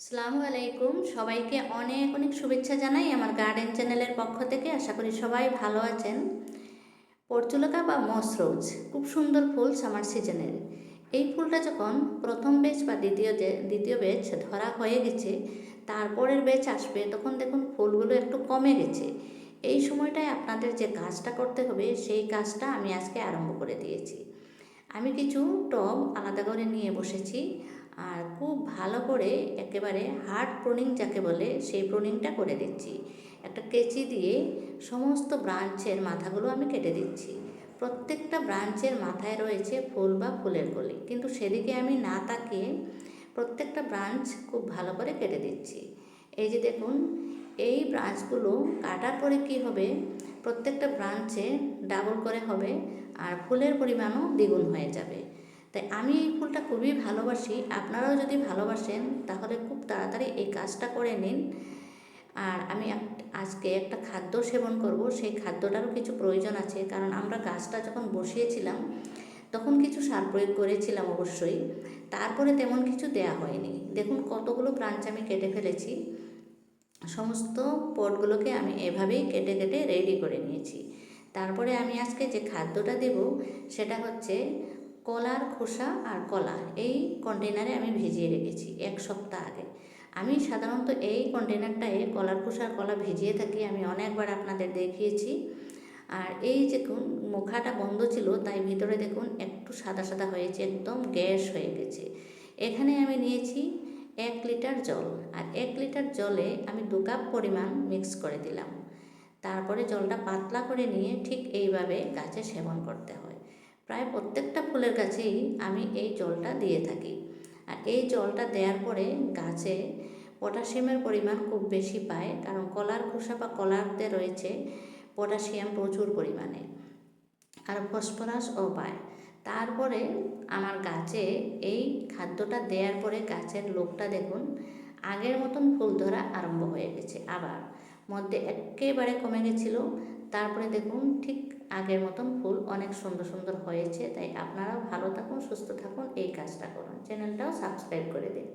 আসসালামু আলাইকুম, সবাইকে অনেক অনেক শুভেচ্ছা জানাই আমার গার্ডেন চ্যানেলের পক্ষ থেকে। আশা করি সবাই ভালো আছেন। পর্তুলাকা বা মসরোজ খুব সুন্দর ফুল সামার সিজনের। এই ফুলটা যখন প্রথম ব্যাচ বা দ্বিতীয় ব্যাচ ধরা হয়ে গেছে, তারপরের ব্যাচ আসবে, তখন দেখুন ফুলগুলো একটু কমে গেছে। এই সময়টায় আপনাদের যে কাজটা করতে হবে সেই কাজটা আমি আজকে আরম্ভ করে দিয়েছি। আমি কিছু টব আলাদা করে নিয়ে বসেছি আর খুব ভালো করে একেবারে হার্ড প্রুনিং যাকে বলে সেই প্রুনিংটা করে দিচ্ছি। একটা কেচি দিয়ে সমস্ত ব্রাঞ্চের মাথাগুলো আমি কেটে দিচ্ছি। প্রত্যেকটা ব্রাঞ্চের মাথায় রয়েছে ফুল বা ফুলের কলি, কিন্তু সেদিকে আমি না তাকিয়ে প্রত্যেকটা ব্রাঞ্চ খুব ভালো করে কেটে দিচ্ছি। এই যে দেখুন, এই ব্রাঞ্চগুলো কাটার পরে কি হবে, প্রত্যেকটা ব্রাঞ্চে ডাবল করে হবে আর ফুলের পরিমাণও দ্বিগুণ হয়ে যাবে। তাই আমি এই ফুলটা খুবই ভালোবাসি। আপনারাও যদি ভালোবাসেন তাহলে খুব তাড়াতাড়ি এই কাজটা করে নিন। আর আমি আজকে একটা খাদ্য সেবন করব, সেই খাদ্যটারও কিছু প্রয়োজন আছে, কারণ আমরা গাছটা যখন বসিয়েছিলাম তখন কিছু সার প্রয়োগ করেছিলাম অবশ্যই, তারপরে তেমন কিছু দেয়া হয়নি। দেখুন কতগুলো ব্রাঞ্চ আমি কেটে ফেলেছি। সমস্ত পটগুলোকে আমি এভাবেই কেটে কেটে রেডি করে নিয়েছি। তারপরে আমি আজকে যে খাদ্যটা দেব সেটা হচ্ছে কলার খোসা আর কলা। এই কন্টেনারে আমি ভিজিয়ে রেখেছি 1 সপ্তাহ আগে। আমি সাধারণত এই কন্টেনারটায় কলার খোসা আর কলা ভিজিয়ে থাকি, আমি অনেকবার আপনাদের দেখিয়েছি। আর এই যে মুখাটা বন্ধ ছিল, তাই ভিতরে দেখুন একটু সাদা সাদা হয়েছে, একদম গ্যাস হয়ে গেছে। এখানে আমি নিয়েছি 1 লিটার জল, আর 1 লিটার জলে আমি 2 কাপ পরিমাণ মিক্স করে দিলাম। তারপরে জলটা পাতলা করে নিয়ে ঠিক এইভাবে গাছে সেবন করতে হয়। প্রায় প্রত্যেকটা ফুলের গাছেই আমি এই জলটা দিয়ে থাকি। আর এই জলটা দেওয়ার পরে গাছে পটাশিয়ামের পরিমাণ খুব বেশি পায়, কারণ কলার খোসা বা কলাতে রয়েছে পটাশিয়াম প্রচুর পরিমাণে, আর ফসফরাসও পায়। তারপরে আমার গাছে এই খাদ্যটা দেওয়ার পরে গাছের লোকটা দেখুন আগের মতন ফুল ধরা আরম্ভ হয়ে গেছে, আবার মধ্যে একেবারে কমে গেছিলো, তারপরে দেখুন ঠিক আগের মতন ফুল অনেক সুন্দর সুন্দর হয়েছে। তাই আপনারাও ভালো থাকুন, সুস্থ থাকুন, এই কাজটা করুন, চ্যানেলটাও সাবস্ক্রাইব করে দিন।